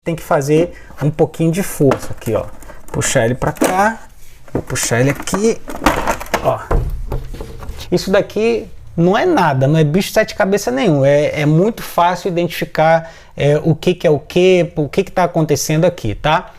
tem que fazer um pouquinho de força aqui, ó. Puxar ele para cá, vou puxar ele aqui, ó. Isso daqui não é nada, não é bicho de sete cabeças nenhum. É muito fácil identificar o que é o que está acontecendo aqui, tá?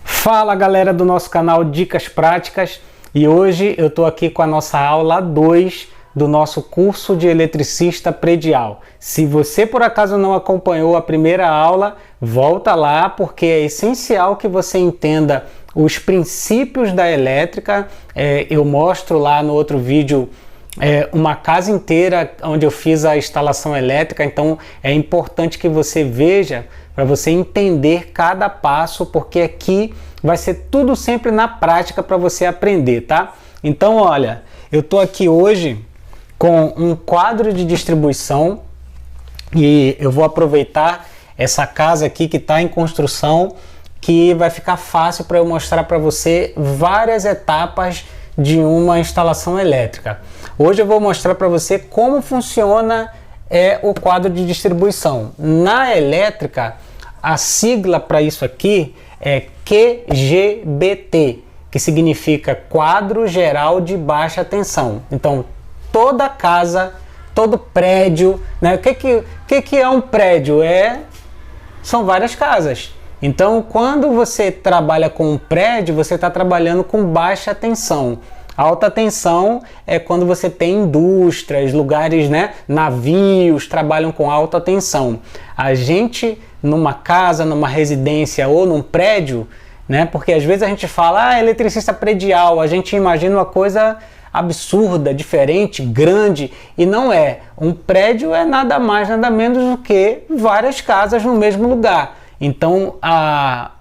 Fala galera do nosso canal Dicas Práticas, e hoje eu tô aqui com a nossa aula 2 do nosso curso de eletricista predial. Se você por acaso não acompanhou a primeira aula, volta lá, porque é essencial que você entenda os princípios da elétrica. Eu mostro lá no outro vídeo uma casa inteira onde eu fiz a instalação elétrica, então é importante que você veja para você entender cada passo, porque aqui vai ser tudo sempre na prática para você aprender, tá? Então, olha, eu tô aqui hoje com um quadro de distribuição e eu vou aproveitar essa casa aqui que está em construção, que vai ficar fácil para eu mostrar para você várias etapas de uma instalação elétrica. Hoje eu vou mostrar para você como funciona o quadro de distribuição. Na elétrica, a sigla para isso aqui é QGBT, que significa Quadro Geral de Baixa Tensão. Então, toda casa, todo prédio, né? O que é um prédio? São várias casas. Então, quando você trabalha com um prédio, você está trabalhando com baixa tensão. Alta tensão é quando você tem indústrias, lugares, né? Navios trabalham com alta tensão. A gente, numa casa, numa residência ou num prédio, né? Porque às vezes a gente fala, eletricista predial, a gente imagina uma coisa absurda, diferente, grande, e não é. Um prédio é nada mais, nada menos do que várias casas no mesmo lugar. Então,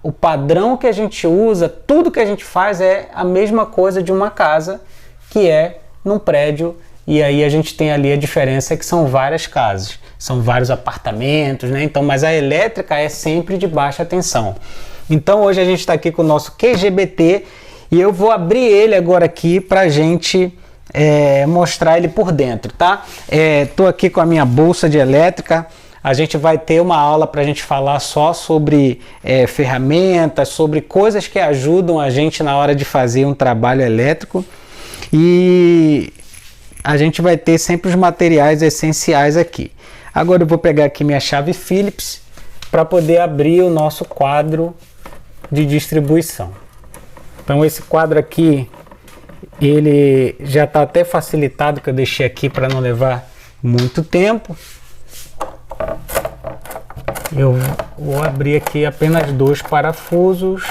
o padrão que a gente usa, tudo que a gente faz é a mesma coisa de uma casa, que é num prédio, e aí a gente tem ali a diferença que são várias casas, são vários apartamentos, né? Então, mas a elétrica é sempre de baixa tensão. Então, hoje a gente está aqui com o nosso QGBT, e eu vou abrir ele agora aqui para a gente mostrar ele por dentro, tá? Tô aqui com a minha bolsa de elétrica. A gente vai ter uma aula para a gente falar só sobre ferramentas, sobre coisas que ajudam a gente na hora de fazer um trabalho elétrico. E a gente vai ter sempre os materiais essenciais aqui. Agora eu vou pegar aqui minha chave Phillips para poder abrir o nosso quadro de distribuição. Então esse quadro aqui, ele já está até facilitado, que eu deixei aqui para não levar muito tempo. Eu vou abrir aqui apenas 2 parafusos.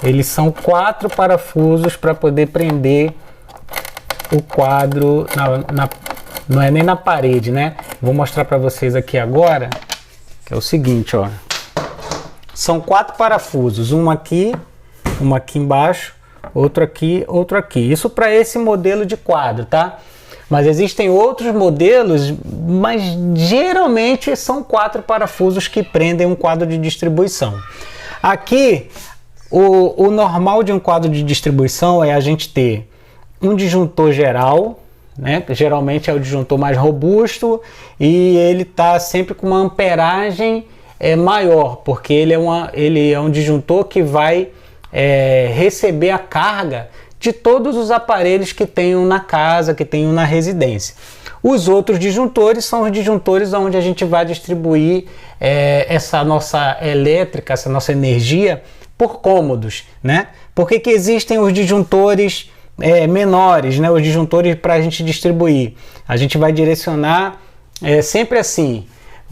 Eles são 4 parafusos para poder prender o quadro, não é nem na parede, né? Vou mostrar para vocês aqui agora, que é o seguinte, ó. São 4 parafusos, um aqui embaixo, outro aqui, outro aqui. Isso para esse modelo de quadro, tá? Mas existem outros modelos, mas geralmente são 4 parafusos que prendem um quadro de distribuição. Aqui, o normal de um quadro de distribuição é a gente ter um disjuntor geral, né? Geralmente é o disjuntor mais robusto, e ele está sempre com uma amperagem maior, porque ele é um disjuntor que vai receber a carga de todos os aparelhos que tenham na casa, que tenham na residência. Os outros disjuntores são os disjuntores onde a gente vai distribuir essa nossa elétrica, essa nossa energia por cômodos, né? Por que existem os disjuntores menores, né? Os disjuntores para a gente distribuir? A gente vai direcionar sempre assim.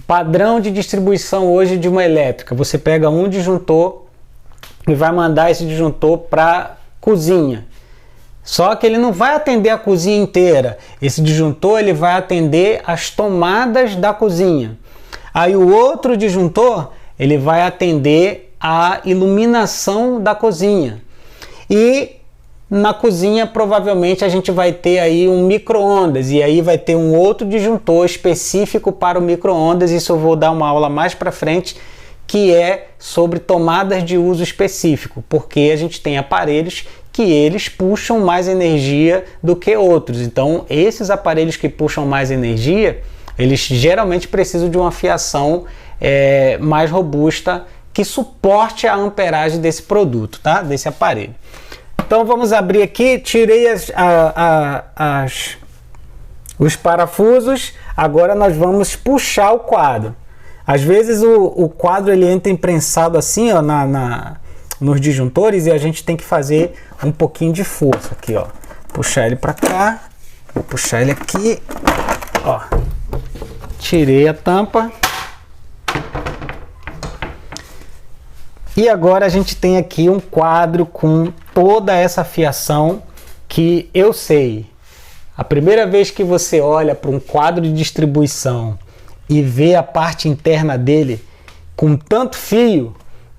Padrão de distribuição hoje de uma elétrica: você pega um disjuntor e vai mandar esse disjuntor para cozinha. Só que ele não vai atender a cozinha inteira. Esse disjuntor ele vai atender as tomadas da cozinha. Aí o outro disjuntor ele vai atender a iluminação da cozinha. E na cozinha provavelmente a gente vai ter aí um micro-ondas, e aí vai ter um outro disjuntor específico para o micro-ondas. Isso eu vou dar uma aula mais para frente, que é sobre tomadas de uso específico, porque a gente tem aparelhos que eles puxam mais energia do que outros. Então esses aparelhos que puxam mais energia, eles geralmente precisam de uma fiação mais robusta que suporte a amperagem desse produto, tá? Desse aparelho. Então vamos abrir aqui, tirei os parafusos, agora nós vamos puxar o quadro. Às vezes o quadro ele entra imprensado assim, ó, nos disjuntores, e a gente tem que fazer um pouquinho de força aqui, ó. Puxar ele para cá, vou puxar ele aqui, ó. Tirei a tampa. E agora a gente tem aqui um quadro com toda essa fiação que eu sei. A primeira vez que você olha para um quadro de distribuição e vê a parte interna dele com tanto fio,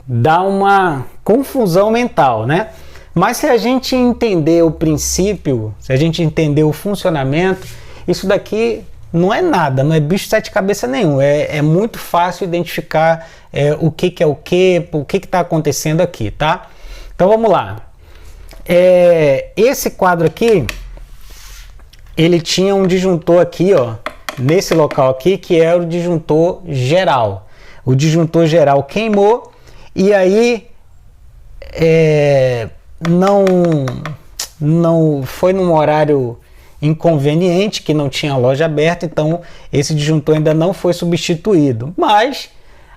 dá uma confusão mental, né? Mas se a gente entender o princípio, se a gente entender o funcionamento, isso daqui não é nada, não é bicho de sete cabeças nenhum. É muito fácil identificar o que é o que está acontecendo aqui, tá? Então vamos lá. Esse quadro aqui, ele tinha um disjuntor aqui, ó, nesse local aqui, que era o disjuntor geral. O disjuntor geral queimou e aí não foi num horário inconveniente, que não tinha loja aberta, então esse disjuntor ainda não foi substituído. Mas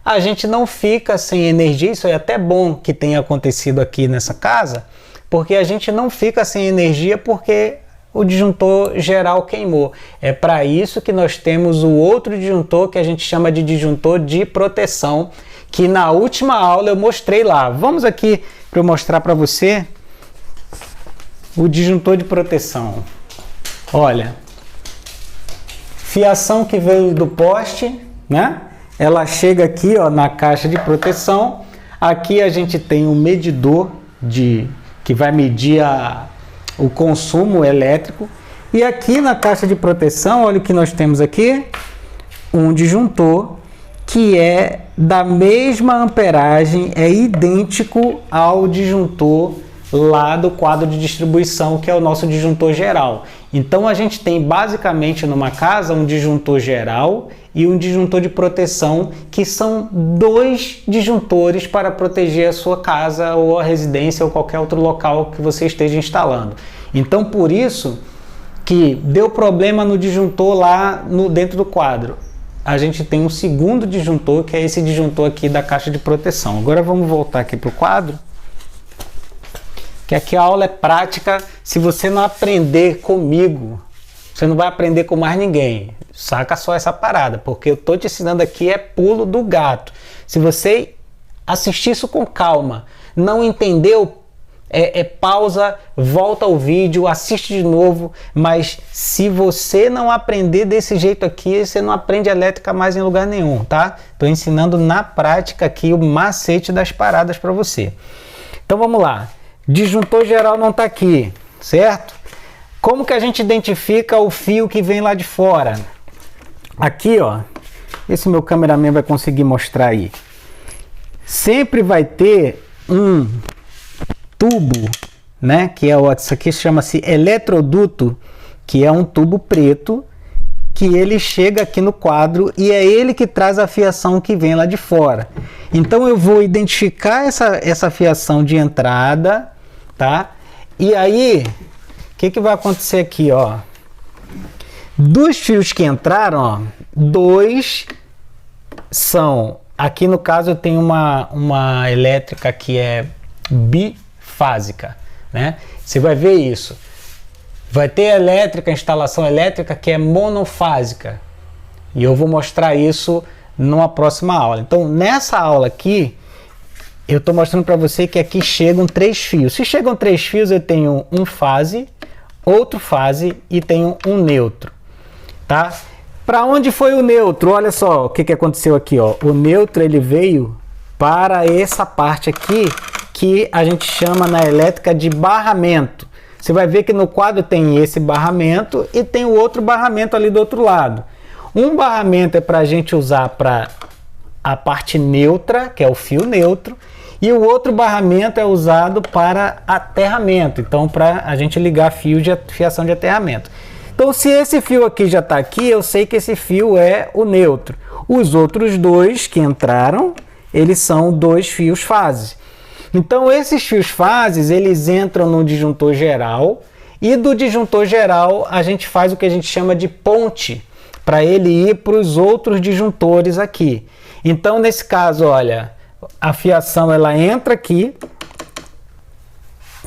a gente não fica sem energia, isso é até bom que tenha acontecido aqui nessa casa, porque a gente não fica sem energia porque o disjuntor geral queimou. É para isso que nós temos o outro disjuntor que a gente chama de disjuntor de proteção, que na última aula eu mostrei lá. Vamos aqui para eu mostrar para você o disjuntor de proteção. Olha, fiação que veio do poste, né? Ela chega aqui, ó, na caixa de proteção. Aqui a gente tem um medidor que vai medir o consumo elétrico. E aqui na caixa de proteção, olha o que nós temos aqui, um disjuntor que é da mesma amperagem, é idêntico ao disjuntor lá do quadro de distribuição, que é o nosso disjuntor geral. Então a gente tem basicamente numa casa um disjuntor geral e um disjuntor de proteção, que são dois disjuntores para proteger a sua casa ou a residência ou qualquer outro local que você esteja instalando. Então por isso que deu problema no disjuntor lá dentro do quadro, a gente tem um segundo disjuntor, que é esse disjuntor aqui da caixa de proteção. Agora vamos voltar aqui para o quadro, que aqui a aula é prática. Se você não aprender comigo, você não vai aprender com mais ninguém. Saca só essa parada, porque eu estou te ensinando aqui é pulo do gato. Se você assistir isso com calma, não entendeu, pausa, volta ao vídeo, assiste de novo. Mas se você não aprender desse jeito aqui, você não aprende elétrica mais em lugar nenhum, tá? Estou ensinando na prática aqui o macete das paradas para você. Então vamos lá. Disjuntor geral não está aqui, certo? Como que a gente identifica o fio que vem lá de fora? Aqui, ó, esse meu cameraman vai conseguir mostrar aí. Sempre vai ter um tubo, né? Que isso aqui chama-se eletroduto, que é um tubo preto, que ele chega aqui no quadro e é ele que traz a fiação que vem lá de fora. Então eu vou identificar essa fiação de entrada, tá? E aí, o que vai acontecer aqui, ó? Dos fios que entraram, ó, dois são... Aqui no caso eu tenho uma elétrica que é bifásica, né? Você vai ver isso. Vai ter instalação elétrica que é monofásica. E eu vou mostrar isso numa próxima aula. Então, nessa aula aqui, eu estou mostrando para você que aqui chegam 3 fios. Se chegam 3 fios, eu tenho um fase, outro fase e tenho um neutro, tá? Para onde foi o neutro? Olha só o que aconteceu aqui, ó. O neutro ele veio para essa parte aqui que a gente chama na elétrica de barramento. Você vai ver que no quadro tem esse barramento e tem o outro barramento ali do outro lado. Um barramento é para a gente usar para a parte neutra, que é o fio neutro, e o outro barramento é usado para aterramento, então para a gente ligar fio de fiação de aterramento. Então, se esse fio aqui já está aqui, eu sei que esse fio é o neutro. Os outros dois que entraram, eles são dois fios fase. Então, esses fios fases, eles entram no disjuntor geral, e do disjuntor geral a gente faz o que a gente chama de ponte, para ele ir para os outros disjuntores aqui. Então, nesse caso, olha, a fiação ela entra aqui,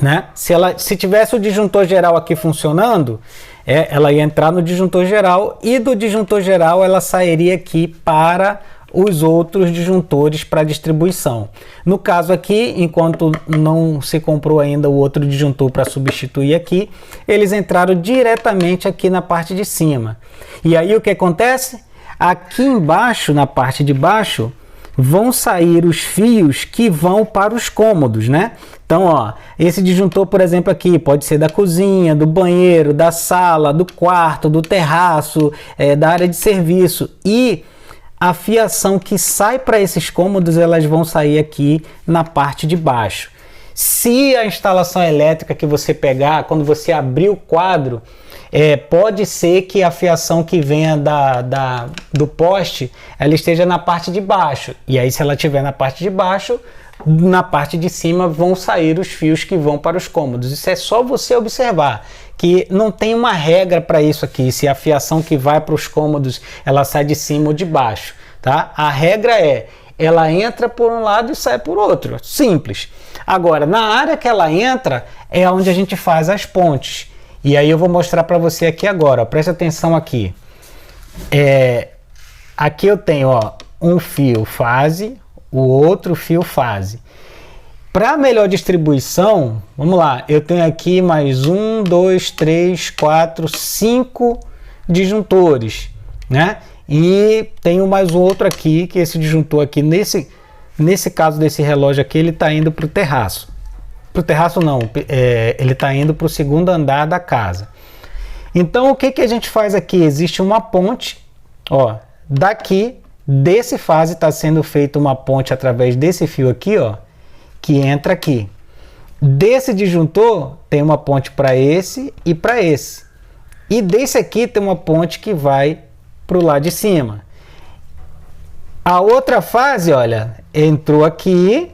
né? Se tivesse o disjuntor geral aqui funcionando, ela ia entrar no disjuntor geral, e do disjuntor geral ela sairia aqui para os outros disjuntores para distribuição. No caso aqui, enquanto não se comprou ainda o outro disjuntor para substituir aqui, eles entraram diretamente aqui na parte de cima. E aí o que acontece? Aqui embaixo, na parte de baixo, vão sair os fios que vão para os cômodos, né? Então, ó, esse disjuntor, por exemplo, aqui pode ser da cozinha, do banheiro, da sala, do quarto, do terraço, da área de serviço, e a fiação que sai para esses cômodos, elas vão sair aqui na parte de baixo. Se a instalação elétrica que você pegar, quando você abrir o quadro, pode ser que a fiação que venha do poste, ela esteja na parte de baixo. E aí, se ela estiver na parte de baixo, na parte de cima vão sair os fios que vão para os cômodos. Isso é só você observar, que não tem uma regra para isso aqui, se a fiação que vai para os cômodos ela sai de cima ou de baixo, tá? A regra ela entra por um lado e sai por outro, simples. Agora, na área que ela entra é onde a gente faz as pontes. E aí eu vou mostrar para você aqui agora, ó, presta atenção aqui. Aqui eu tenho, ó, um fio fase, o outro fio fase. Para melhor distribuição, vamos lá, eu tenho aqui mais 1, 2, 3, 4, 5 disjuntores, né? E tenho mais um outro aqui, que esse disjuntor aqui, nesse caso desse relógio aqui, ele está indo para o terraço. Para o terraço não, ele está indo para o segundo andar da casa. Então o que a gente faz aqui? Existe uma ponte, ó, daqui, desse fase está sendo feita uma ponte através desse fio aqui, ó, que entra aqui. Desse disjuntor tem uma ponte para esse e para esse. E desse aqui tem uma ponte que vai para o lado de cima. A outra fase, olha, entrou aqui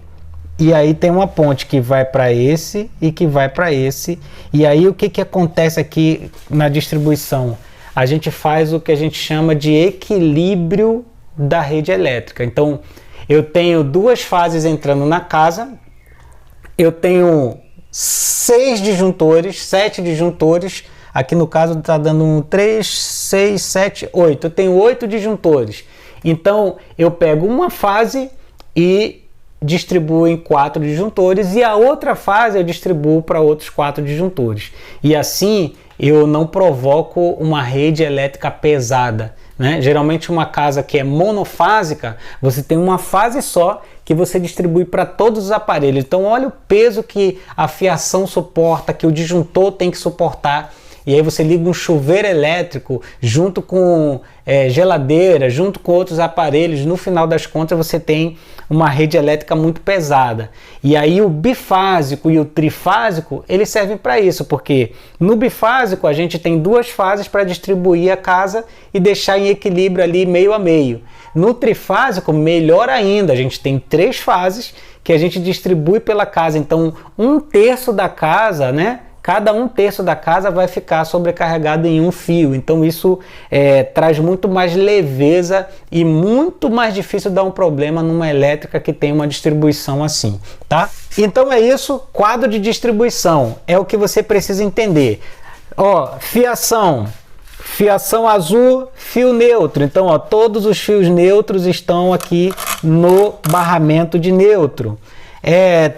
e aí tem uma ponte que vai para esse e que vai para esse. E aí o que acontece aqui na distribuição? A gente faz o que a gente chama de equilíbrio da rede elétrica. Então, eu tenho duas fases entrando na casa, eu tenho 6 disjuntores, 7 disjuntores, aqui no caso está dando 3, 6, 7, 8, eu tenho 8 disjuntores. Então, eu pego uma fase e distribuo em 4 disjuntores e a outra fase eu distribuo para outros 4 disjuntores. E assim, eu não provoco uma rede elétrica pesada, né? Geralmente uma casa que é monofásica, você tem uma fase só que você distribui para todos os aparelhos. Então olha o peso que a fiação suporta, que o disjuntor tem que suportar. E aí você liga um chuveiro elétrico junto com geladeira, junto com outros aparelhos. No final das contas você tem uma rede elétrica muito pesada. E aí o bifásico e o trifásico, eles servem para isso, porque no bifásico a gente tem 2 fases para distribuir a casa e deixar em equilíbrio ali meio a meio. No trifásico, melhor ainda, a gente tem 3 fases que a gente distribui pela casa. Então 1/3 da casa, né? Cada 1/3 da casa vai ficar sobrecarregado em um fio. Então isso traz muito mais leveza e muito mais difícil dar um problema numa elétrica que tem uma distribuição assim, tá? Então é isso, quadro de distribuição, é o que você precisa entender. Ó, fiação azul, fio neutro. Então, ó, todos os fios neutros estão aqui no barramento de neutro.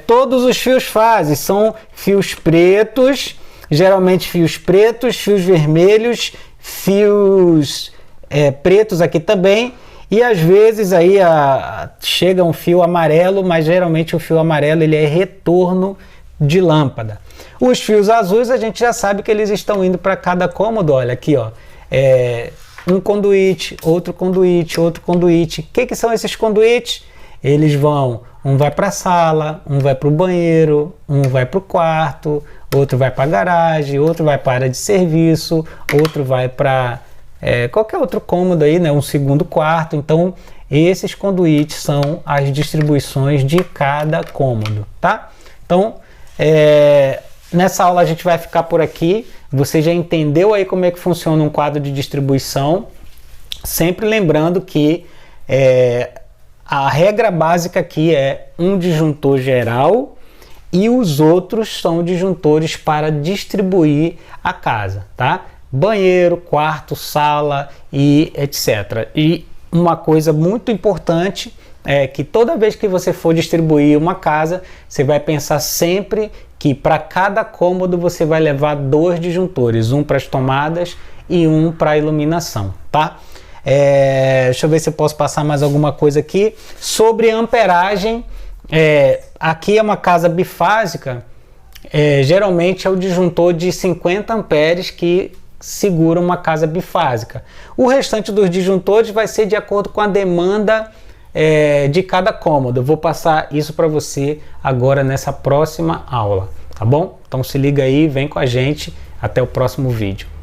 Todos os fios fase são fios pretos, geralmente fios pretos, fios vermelhos, fios pretos aqui também, e às vezes aí chega um fio amarelo, mas geralmente o fio amarelo ele é retorno de lâmpada. Os fios azuis a gente já sabe que eles estão indo para cada cômodo, olha aqui, ó, um conduíte, outro conduíte, outro conduíte. O que são esses conduítes? Eles vão Um vai para a sala, um vai para o banheiro, um vai para o quarto, outro vai para a garagem, outro vai para a área de serviço, outro vai para qualquer outro cômodo aí, né? Um segundo quarto. Então, esses conduítes são as distribuições de cada cômodo, tá? Então, nessa aula a gente vai ficar por aqui. Você já entendeu aí como é que funciona um quadro de distribuição. Sempre lembrando que a regra básica aqui é um disjuntor geral e os outros são disjuntores para distribuir a casa, tá? Banheiro, quarto, sala e etc. E uma coisa muito importante é que toda vez que você for distribuir uma casa, você vai pensar sempre que para cada cômodo você vai levar 2 disjuntores, um para as tomadas e um para a iluminação, tá? Deixa eu ver se eu posso passar mais alguma coisa aqui sobre amperagem. Aqui é uma casa bifásica, geralmente é o disjuntor de 50 amperes que segura uma casa bifásica. O restante dos disjuntores vai ser de acordo com a demanda de cada cômodo. Eu vou passar isso para você agora nessa próxima aula, tá bom? Então se liga aí, vem com a gente, até o próximo vídeo.